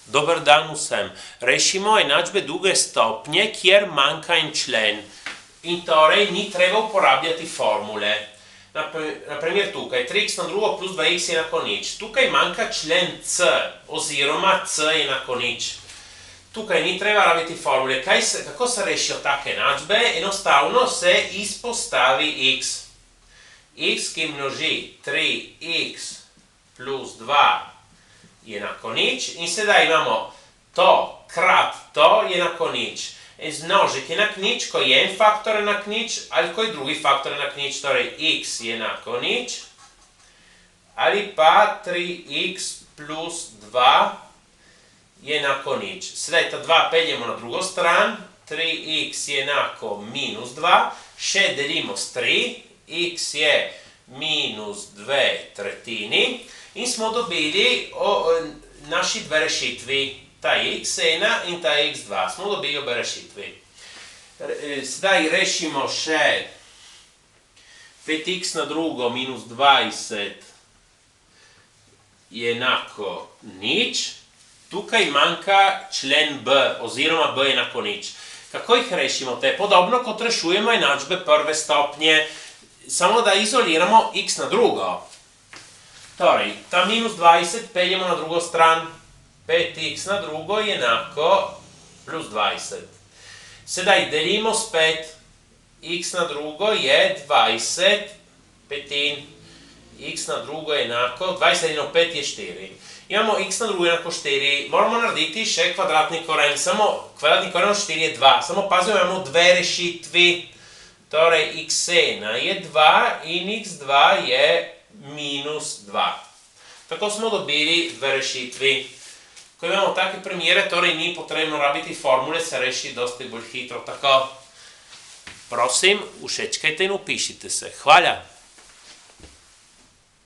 Dobar dan vsem. Rešimo enačbe druge stopnje, kjer manjka en člen. In torej ni treba uporabljati formule. Naprimer tukaj, 3x na drugo plus 2x je enako nič. Tukaj manjka člen c, oziroma c je enako nič. Tukaj ni treba rabiti formule. Kako se rešijo take enačbe? Enostavno se izpostavi x. X, ki množi 3x plus 2 je enako nič. In sedaj imamo to krat to je enako nič. Množik je enak nič, ko je en faktor enak nič, ali ko je drugi faktor enak nič, torej x je enako nič, ali pa 3x plus 2 je enako nič. Sedaj ta 2 peljemo na drugo stran, 3x je enako minus 2, še delimo s 3, x je minus 2 tretjini in smo dobili naši dve rešitvi. Ta x1 in ta x2 smo dobili obe rešitvi. Sedaj rešimo še 5x na drugo minus 20 je enako nič. Tukaj manjka člen b, oziroma b je enako nič. Kako jih rešimo te? Podobno kot rešujemo enačbe prve stopnje, samo da izoliramo x na drugo. Torej, ta minus 20 peljemo na drugo stran. 5x na drugo je enako plus 20. Sedaj delimo s 5. X na drugo je 20 petin. X na drugo je enako, 20 delimo 5 je 4. Imamo x na drugo enako 4. Moramo narediti še kvadratni koren. Kvadratni koren od 4 je 2. Samo pazimo, imamo dve rešitvi. Torej, x1 je 2 in x2 je minus 2. Tako smo dobili dve rešitvi. Ko imamo take primere, torej ni potrebno rabiti formule, se reši dosti bolj hitro. Tako, prosim, všečkajte in upišite se. Hvala!